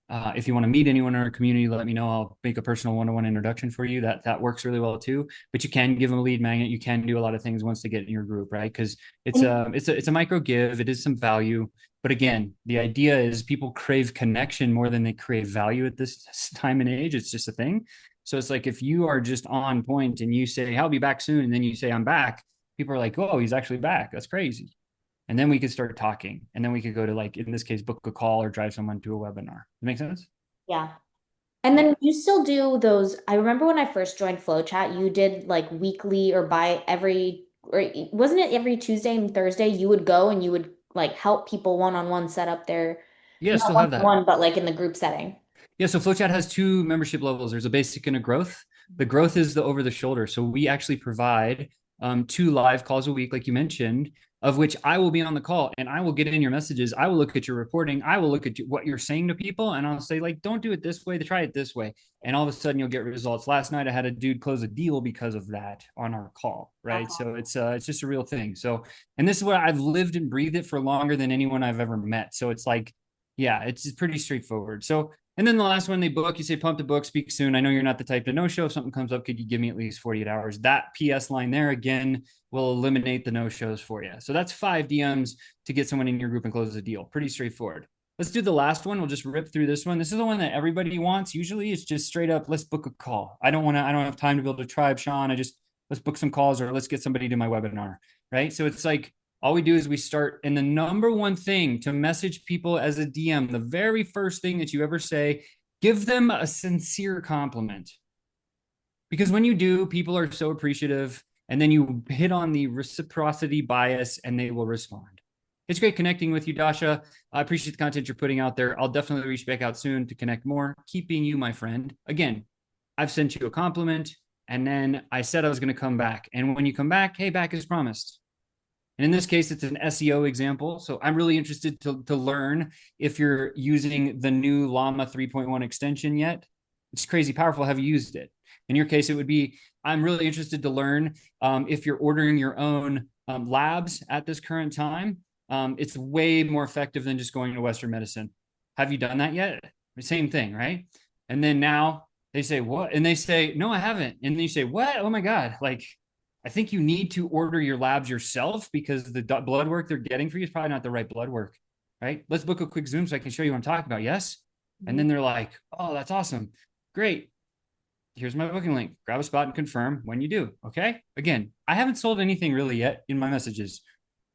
If you want to meet anyone in our community, let me know. I'll make a personal one-on-one introduction for you. That works really well too. But you can give them a lead magnet. You can do a lot of things once they get in your group, right? Because And it's a micro give. It is some value. But again, the idea is people crave connection more than they crave value at this time and age. It's just a thing. So it's like if you are just on point and you say, I'll be back soon, and then you say, I'm back, people are like, oh, he's actually back. That's crazy. And then we could start talking. And then we could go to, like, in this case, book a call or drive someone to a webinar. Does that make sense? yeah. And Yeah. then you still do those. I remember when I first joined FlowChat, you did like weekly or by every, or wasn't it every Tuesday and Thursday? You would go and you would like help people one-on-one set up their, Yeah, not still have that. one-on-one, but like in the group setting. Yeah, so FlowChat has two membership levels. There's a basic and a growth. The growth is the over the shoulder. So we actually provide two live calls a week, like you mentioned, of which I will be on the call and I will get in your messages. I will look at your reporting. I will look at what you're saying to people, and I'll say, like, don't do it this way, try it this way. And all of a sudden you'll get results. Last night I had a dude close a deal because of that on our call, right? That's So awesome. it's just a real thing. So, and this is what I've lived and breathed it for longer than anyone I've ever met. So it's like, yeah, it's pretty straightforward. So, and then the last one they book, you say, pump the book, speak soon. I know you're not the type to no show. If something comes up, could you give me at least 48 hours? That PS line there, again, will eliminate the no shows for you. So that's 5 DMs to get someone in your group and close the deal. Pretty straightforward. Let's do the last one. We'll just rip through this one. This is the one that everybody wants. Usually it's just straight up, let's book a call. I don't have time to build a tribe, Sean. Let's book some calls or let's get somebody to my webinar. Right. So it's like, all we do is we start, and the number one thing to message people as a DM, the very first thing that you ever say, give them a sincere compliment. Because when you do, people are so appreciative, and then you hit on the reciprocity bias and they will respond. It's great connecting with you, Dasha. I appreciate the content you're putting out there. I'll definitely reach back out soon to connect more. Keep being you, my friend. Again, I've sent you a compliment, and then I said I was going to come back. And when you come back, hey, back as promised. And in this case, it's an SEO example. So I'm really interested to learn if you're using the new Llama 3.1 extension yet. It's crazy powerful. Have you used it? In your case, it would be, I'm really interested to learn if you're ordering your own labs at this current time. It's way more effective than just going to Western medicine. Have you done that yet? Same thing, right? And then now they say, what? And they say, no, I haven't. And then you say, what? Oh my God. Like, I think you need to order your labs yourself because the blood work they're getting for you is probably not the right blood work, right? Let's book a quick Zoom so I can show you what I'm talking about. Yes. And Mhm. then they're like, oh, that's awesome. Great. Here's my booking link. Grab a spot and confirm when you do. Okay. Again, I haven't sold anything really yet in my messages.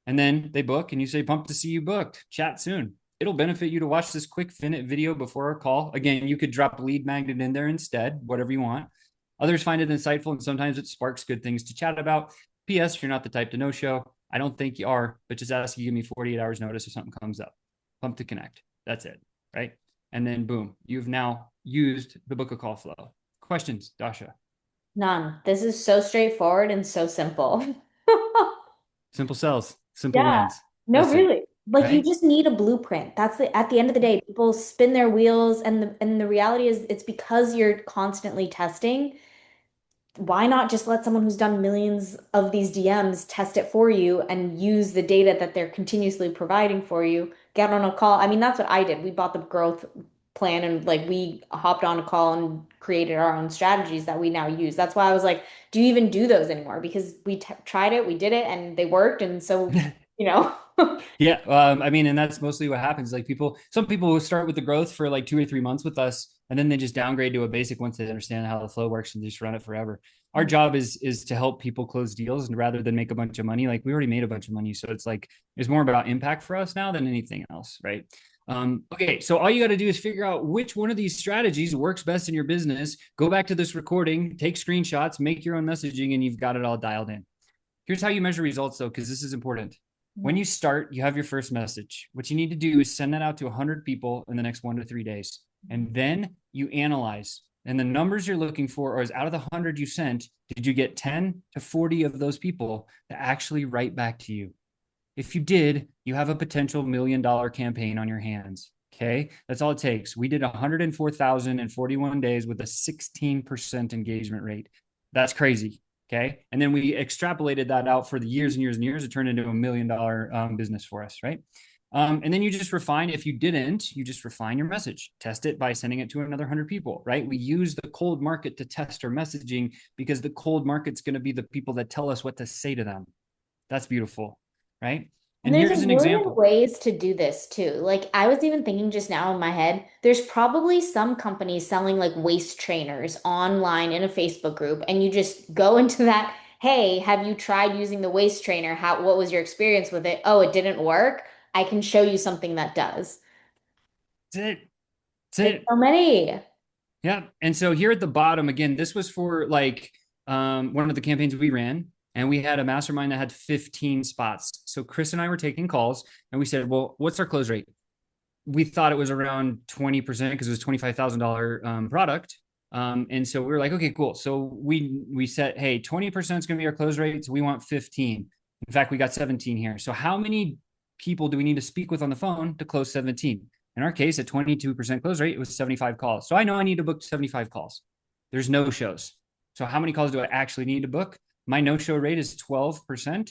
And then they book and you say, pumped to see you booked. Chat soon. It'll benefit you to watch this quick minute video before our call. Again, you could drop a lead magnet in there instead, whatever you want. Others find it insightful and sometimes it sparks good things to chat about. P.S. You're not the type to no show. I don't think you are, but just ask you give me 48 hours notice if something comes up. Pump to connect. That's it. Right. And then boom, you've now used the book a call flow. Questions, Dasha? None. This is so straightforward and so simple. Simple sells, simple Yeah. wins. No, That's it. really. Like you Right. just need a blueprint. That's the at the end of the day, people spin their wheels and the reality is it's because you're constantly testing. Why not just let someone who's done millions of these DMs test it for you and use the data that they're continuously providing for you? Get on a call. I mean, that's what I did. We bought the growth plan and like we hopped on a call and created our own strategies that we now use. That's why I was like, do you even do those anymore? Because we t tried it, we did it, and they worked. And so, you know, Yeah, I mean, and that's mostly what happens. Like some people will start with the growth for like 2 or 3 months with us, and then they just downgrade to a basic once they understand how the flow works and just run it forever. Our job is to help people close deals, and rather than make a bunch of money, like we already made a bunch of money, so it's like it's more about impact for us now than anything else, right? Okay, so all you got to do is figure out which one of these strategies works best in your business. Go back to this recording, take screenshots, make your own messaging, and you've got it all dialed in. Here's how you measure results, though, because this is important. When you start, you have your first message. What you need to do is send that out to 100 people in the next 1 to 3 days. And then you analyze. And the numbers you're looking for is out of the 100 you sent, did you get 10 to 40 of those people to actually write back to you? If you did, you have a potential $1 million campaign on your hands. Okay. That's all it takes. We did 104,000 in 41 days with a 16% engagement rate. That's crazy. Okay. And then we extrapolated that out for the years and years and years. It turned into $1 million business for us. Right. And then you just refine. If you didn't, you just refine your message. Test it by sending it to another 100 people, right? We use the cold market to test our messaging because the cold market's going to be the people that tell us what to say to them. That's beautiful, right? And And there's a here's an million example. ways to do this too. Like I was even thinking just now in my head, there's probably some companies selling like waist trainers online in a Facebook group, and you just go into that, hey, have you tried using the waist trainer? What was your experience with it? Oh, it didn't work. I can show you something that does. That's it. There's That's it. so many. Yeah. And so here at the bottom, again, this was for like one of the campaigns we ran, and we had a mastermind that had 15 spots. So Chris and I were taking calls, and we said, well, what's our close rate? We thought it was around 20% because it was $25,000 product. And so we were like, okay, cool. So we said, hey, 20% is going to be our close rate. So we want 15. In fact, we got 17 here. So how many people do we need to speak with on the phone to close 17? In our case, at 22% close rate, it was 75 calls. So I know I need to book 75 calls. There's no shows. So how many calls do I actually need to book? My no-show rate is 12%,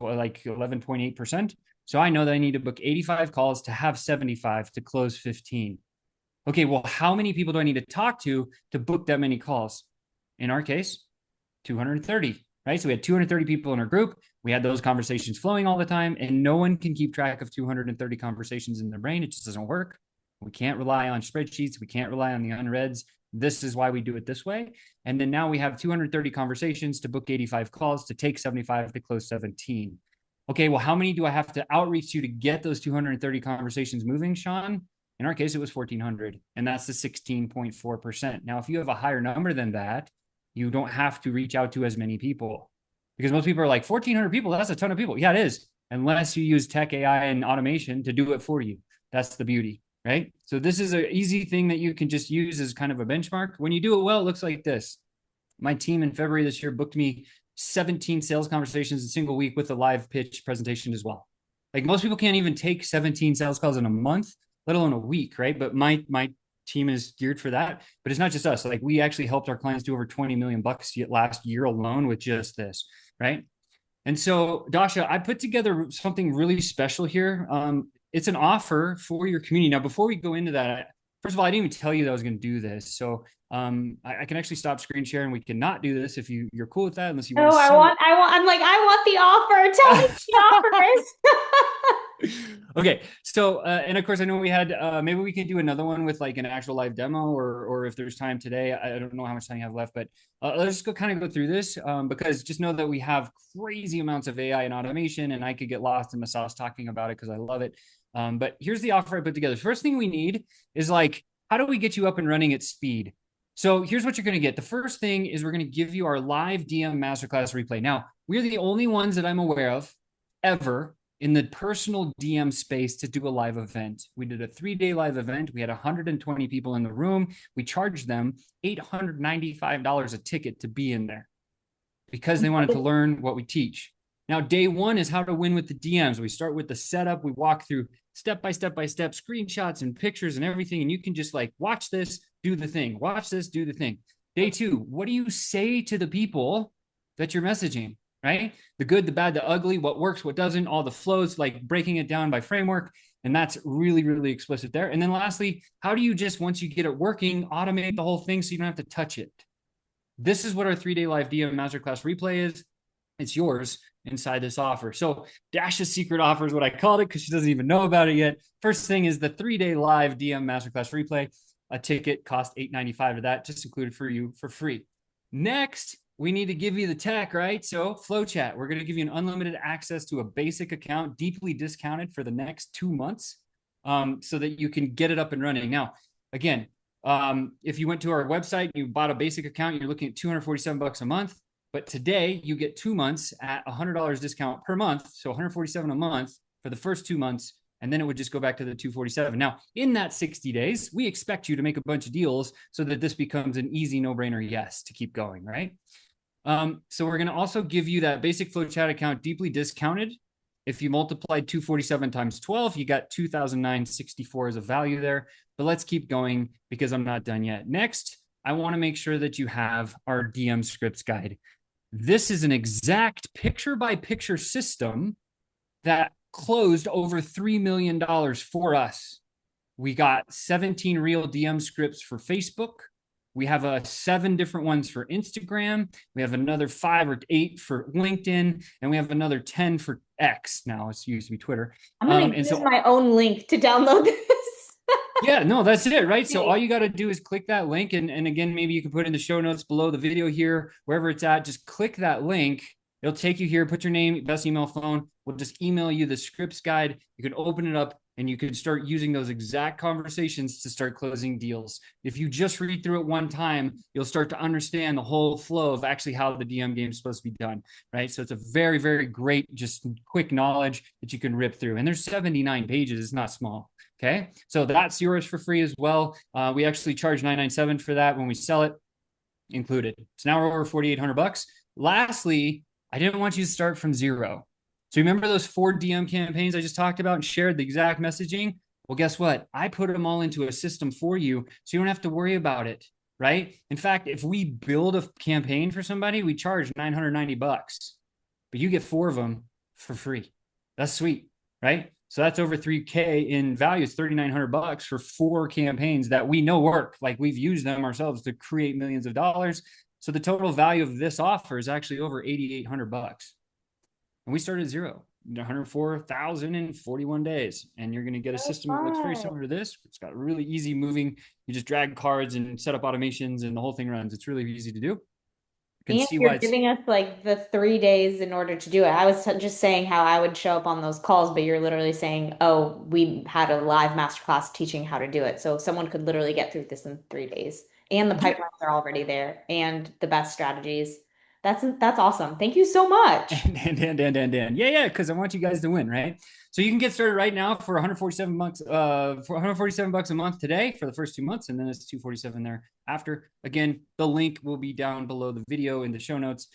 like 11.8%. So I know that I need to book 85 calls to have 75 to close 15. Okay, well, how many people do I need to talk to book that many calls? In our case, 230, right? So we had 230 people in our group. We had those conversations flowing all the time, and no one can keep track of 230 conversations in their brain. It just doesn't work. We can't rely on spreadsheets. We can't rely on the unreads. This is why we do it this way. And then now we have 230 conversations to book 85 calls to take 75 to close 17. Okay, well, how many do I have to outreach to get those 230 conversations moving, Sean? In our case, it was 1,400, and that's the 16.4%. Now, if you have a higher number than that, you don't have to reach out to as many people because most people are like 1,400 people. That's a ton of people. Yeah, it is. Unless you use tech AI and automation to do it for you. That's the beauty, right? So this is an easy thing that you can just use as kind of a benchmark. When you do it well, it looks like this. My team in February this year booked me 17 sales conversations in a single week with a live pitch presentation as well. Like most people can't even take 17 sales calls in a month, let alone a week, right? But my team is geared for that. But it's not just us. Like we actually helped our clients do over 20 million bucks last year alone with just this, right? And so, Dasha, I put together something really special here. It's an offer for your community. Now, before we go into that, first of all, I didn't even tell you that I was going to do this. So I can actually stop screen share and we cannot do this if you're cool with that, unless you want No, to see what. I'm like, I want the offer. Tell me what the offer is. Okay, so and of course I know we had maybe we can do another one with like an actual live demo or if there's time today. I don't know how much time you have left, but let's just go kind of go through this because just know that we have crazy amounts of AI and automation, and I could get lost in the sauce talking about it because I love it. But here's the offer I put together. First thing we need is like, how do we get you up and running at speed? So here's what you're going to get. The first thing is we're going to give you our live DM masterclass replay. Now, we're the only ones that I'm aware of ever in the personal DM space to do a live event. We did a 3-day live event. We had 120 people in the room. We charged them $895 a ticket to be in there because they wanted to learn what we teach. Now, day one is how to win with the DMs. We start with the setup. We walk through step by step screenshots and pictures and everything. And you can just like watch this, do the thing, watch this, do the thing. Day two, what do you say to the people that you're messaging? Right? The good, the bad, the ugly, what works, what doesn't, all the flows, like breaking it down by framework. And that's really, really explicit there. And then lastly, how do you just, once you get it working, automate the whole thing so you don't have to touch it? This is what our 3-day live DM masterclass replay is. It's yours inside this offer. So Dash's secret offer is what I called it because she doesn't even know about it yet. First thing is the 3-day live DM masterclass replay. A ticket cost $895 of that, just included for you for free. Next, we need to give you the tech, right? So FlowChat, we're going to give you an unlimited access to a basic account, deeply discounted for the next 2 months, so that you can get it up and running. Now, again, if you went to our website, you bought a basic account, you're looking at 247 bucks a month. But today you get 2 months at $100 discount per month. So 147 a month for the first 2 months. And then it would just go back to the 247. Now, in that 60 days, we expect you to make a bunch of deals so that this becomes an easy no-brainer yes to keep going, right? So we're going to also give you that basic FlowChat account deeply discounted. If you multiplied 247 times 12, you got 2,964 as a value there. But let's keep going because I'm not done yet. Next, I want to make sure that you have our DM scripts guide. This is an exact picture by picture system that closed over $3 million for us. We got 17 real DM scripts for Facebook. We have 7 different ones for Instagram. We have another 5 or 8 for LinkedIn, and we have another 10 for X. Now it's used to be Twitter. I'm gonna And use so my own link to download this. yeah, no, that's it, right? So all Okay. you got to do is click that link. And again, maybe you can put in the show notes below the video here, wherever it's at, just click that link. It'll take you here, put your name, best email, phone. We'll just email you the scripts guide. You can open it up and you can start using those exact conversations to start closing deals. If you just read through it one time, you'll start to understand the whole flow of actually how the DM game is supposed to be done, right? So it's a very, very great, just quick knowledge that you can rip through. And there's 79 pages. It's not small. Okay, so that's yours for free as well. We actually charge $997 for that when we sell it, included. So now we're over 4,800 bucks. Lastly, I didn't want you to start from zero. So remember those 4 DM campaigns I just talked about and shared the exact messaging? Well, guess what? I put them all into a system for you, so you don't have to worry about it, right? In fact, if we build a campaign for somebody, we charge 990 bucks, but you get 4 of them for free. That's sweet, right? So that's over 3K in value. It's 3,900 bucks for 4 campaigns that we know work. Like we've used them ourselves to create millions of dollars. So the total value of this offer is actually over 8,800 bucks. And we started at zero, 104,000 in 41 days. And you're going to get a So system that looks very fun. similar to this. It's got really easy moving. You just drag cards and set up automations and the whole thing runs. It's really easy to do. You can And see why you're it's giving us like the 3 days in order to do it. I was just saying how I would show up on those calls, but you're literally saying, oh, we had a live masterclass teaching how to do it. So someone could literally get through this in 3 days. And the yeah. pipelines are already there and the best strategies. That's awesome. Thank you so much. And yeah, because I want you guys to win, right? So you can get started right now for 147 bucks, for 147 bucks a month today for the first 2 months, and then it's 247 there after. Again, the link will be down below the video in the show notes.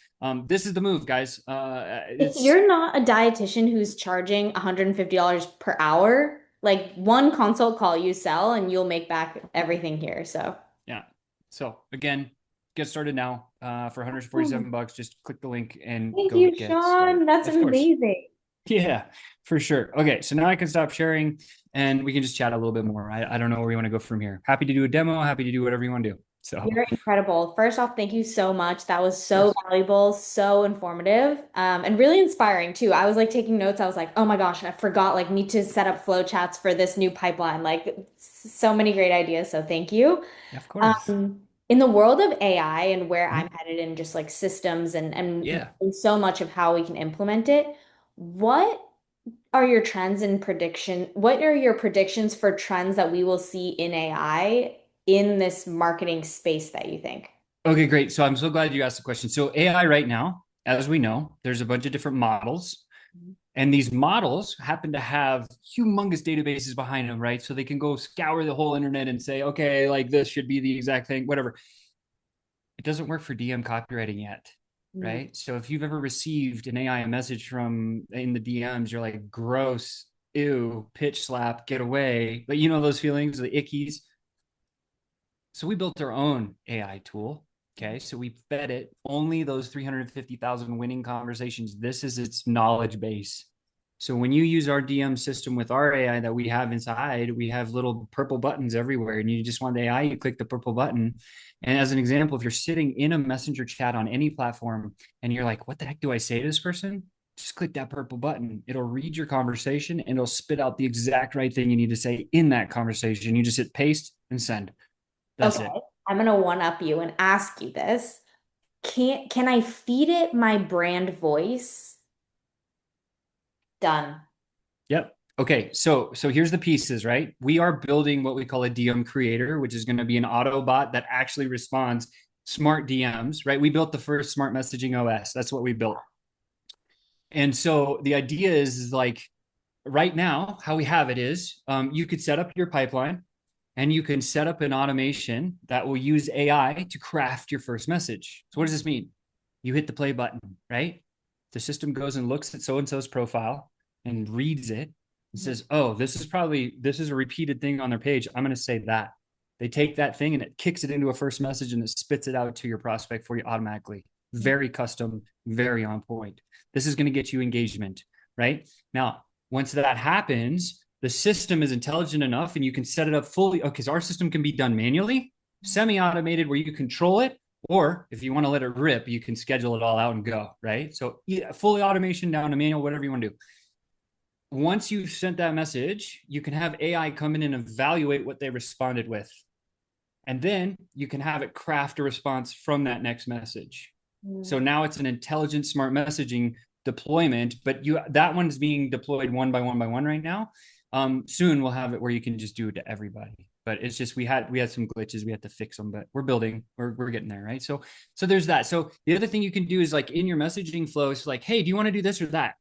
This is the move, guys. If It's you're not a dietitian who's charging $150 per hour, like one consult call you sell and you'll make back everything here. So, yeah. So again, get started now for oh, 147 bucks. Just click the link and thank go you, get started. Sean. That's Of course. amazing. Yeah, for sure. Okay, so now I can stop sharing and we can just chat a little bit more. I don't know where you want to go from here. Happy to do a demo, happy to do whatever you want to do. So, of You're incredible. First off, thank you so much. That was so course. valuable, so informative, and really inspiring too. I was like taking notes. I was like, oh my gosh, I forgot, like, need to set up flow chats for this new pipeline. Like, so many great ideas. So thank you. Of course. In the world of AI and where I'm Mhm. headed in just like systems and Yeah. so much of how we can implement it, what are your trends and prediction? What are your predictions for trends that we will see in AI in this marketing space that you think? Okay, great. So I'm so glad you asked the question. So AI right now, as we know, there's a bunch of different models. And these models happen to have humongous databases behind them, right? So they can go scour the whole internet and say, okay, like this should be the exact thing, whatever. It doesn't work for DM copywriting yet, Mm. right? So if you've ever received an AI message from in the DMs, you're like, gross, ew, pitch slap, get away. But you know those feelings, the ickies. So we built our own AI tool. Okay. So we fed it only those 350,000 winning conversations. This is its knowledge base. So when you use our DM system with our AI that we have inside, we have little purple buttons everywhere. And you just want the AI, you click the purple button. And as an example, if you're sitting in a messenger chat on any platform and you're like, what the heck do I say to this person? Just click that purple button. It'll read your conversation and it'll spit out the exact right thing you need to say in that conversation. You just hit paste and send. That's Okay, it. I'm gonna one up you and ask you this. Can I feed it my brand voice? Done. Yep. Okay. So here's the pieces, right? We are building what we call a DM creator, which is going to be an auto bot that actually responds smart DMs, right? We built the first smart messaging OS. That's what we built. And so the idea is like right now, how we have it is you could set up your pipeline and you can set up an automation that will use AI to craft your first message. So what does this mean? You hit the play button, right? The system goes and looks at so and so's profile and reads it and says, "Oh, this is a repeated thing on their page. I'm going to say that." They take that thing and it kicks it into a first message and it spits it out to your prospect for you automatically. Very custom, very on point. This is going to get you engagement, right? Now, Once that happens, the system is intelligent enough and you can set it up fully. Okay, so our system can be done manually, semi-automated where you control it, or if you want to let it rip, you can schedule it all out and go, right? So yeah, fully automation down to manual, whatever you want to do. Once you've sent that message, you can have AI come in and evaluate what they responded with. And then you can have it craft a response from that next message. So Mm. now it's an intelligent smart messaging deployment, but you that one's being deployed one by one right now. Soon we'll have it where you can just do it to everybody. But it's just we had some glitches, we had to fix them, but we're building, we're getting there, right? So there's that. So the other thing you can do is like in your messaging flow, it's like, hey, do you want to do this or that?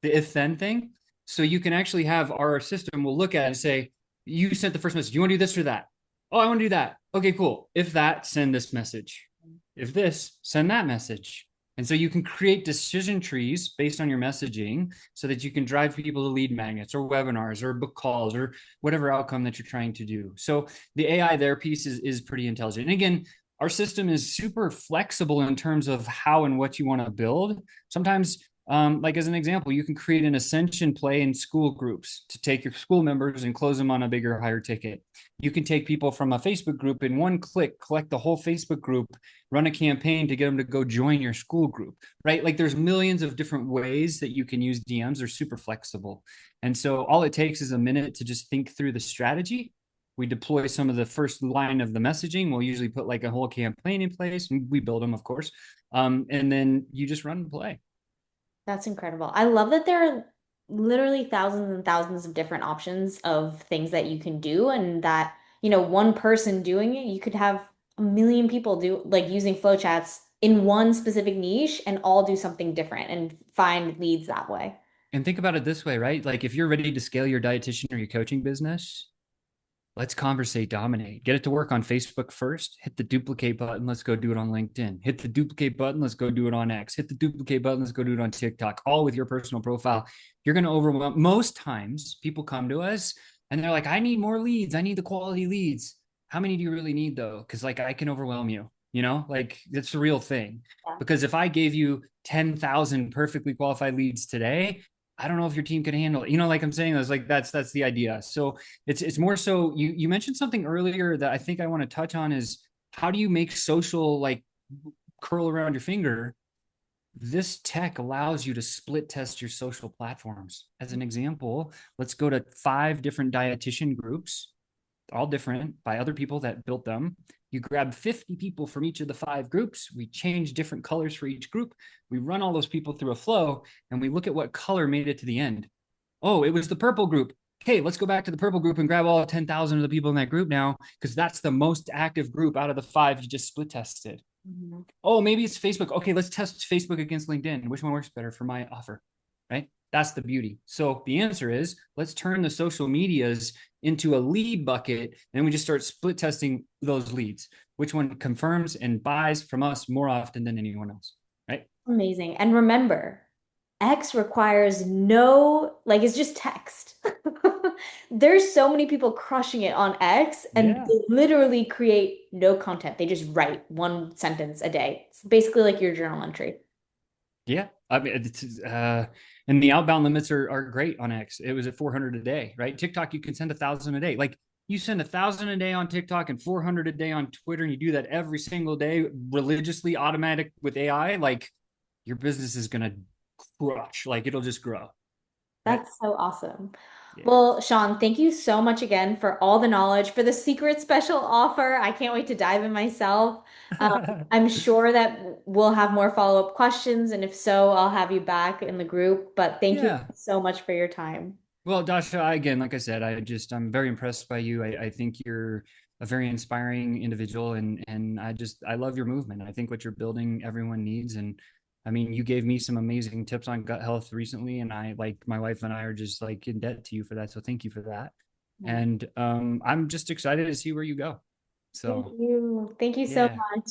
The if then thing. So you can actually have our system will look at it and say, you sent the first message, do you want to do this or that? Oh, I want to do that. Okay, cool. If that, send this message. If this, send that message. And so you can create decision trees based on your messaging so that you can drive people to lead magnets or webinars or book calls or whatever outcome that you're trying to do. So the AI there piece is pretty intelligent. And again, our system is super flexible in terms of how and what you want to build. Sometimes like as an example, you can create an ascension play in school groups to take your school members and close them on a bigger, higher ticket. You can take people from a Facebook group in one click, collect the whole Facebook group, run a campaign to get them to go join your school group, right? Like there's millions of different ways that you can use DMs. They're super flexible. And so all it takes is a minute to just think through the strategy. We deploy some of the first line of the messaging. We'll usually put like a whole campaign in place. We build them, of course. And then you just run and play. That's incredible. I love that there are literally thousands and thousands of different options of things that you can do, and that, one person doing it, you could have a million people do like using flow chats in one specific niche and all do something different and find leads that way. And think about it this way, right? Like if you're ready to scale your dietitian or your coaching business, let's conversate, dominate. Get it to work on Facebook first. Hit the duplicate button. Let's go do it on LinkedIn. Hit the duplicate button. Let's go do it on X. Hit the duplicate button. Let's go do it on TikTok, all with your personal profile. You're going to overwhelm. Most times people come to us and they're like, I need more leads. I need the quality leads. How many do you really need though? Because like I can overwhelm you, like it's a real thing. Yeah. Because if I gave you 10,000 perfectly qualified leads today, I don't know if your team could handle it. Like I'm saying, that's the idea. So it's more so you mentioned something earlier that I think I want to touch on is how do you make social like curl around your finger? This tech allows you to split test your social platforms. As an example, let's go to 5 different dietitian groups, all different by other people that built them. You grab 50 people from each of the 5 groups. We change different colors for each group. We run all those people through a flow and we look at what color made it to the end. Oh, it was the purple group. Okay, let's go back to the purple group and grab all 10,000 of the people in that group now, because that's the most active group out of the 5 you just split tested. Mhm. Oh, maybe it's Facebook. Okay, let's test Facebook against LinkedIn. Which one works better for my offer? Right? That's the beauty. So the answer is let's turn the social medias into a lead bucket and we just start split testing those leads. Which one confirms and buys from us more often than anyone else? Right? Amazing. And remember, X requires no, like, it's just text. There's so many people crushing it on X, and Yeah. they literally create no content. They just write one sentence a day. It's basically like your journal entry. Yeah. I mean, and the outbound limits are great on X. It was at 400 a day, right? TikTok, you can send 1,000 a day. Like you send 1,000 a day on TikTok and 400 a day on Twitter, and you do that every single day religiously, automatic with AI. Like your business is gonna crush. Like it'll just grow, right? That's so awesome. Yeah. Well, Sean, thank you so much again for all the knowledge, for the secret special offer. I can't wait to dive in myself. I'm sure that we'll have more follow-up questions, and if so, I'll have you back in the group. But thank you Yeah. so much for your time. Well, Dasha, again, like I said, I'm very impressed by you. I think you're a very inspiring individual, and I love your movement. I think what you're building, everyone needs. And I mean, you gave me some amazing tips on gut health recently, and I like my wife and I are just like in debt to you for that. So thank you for that. Yeah. And I'm just excited to see where you go. Thank So you. Thank you so yeah, much.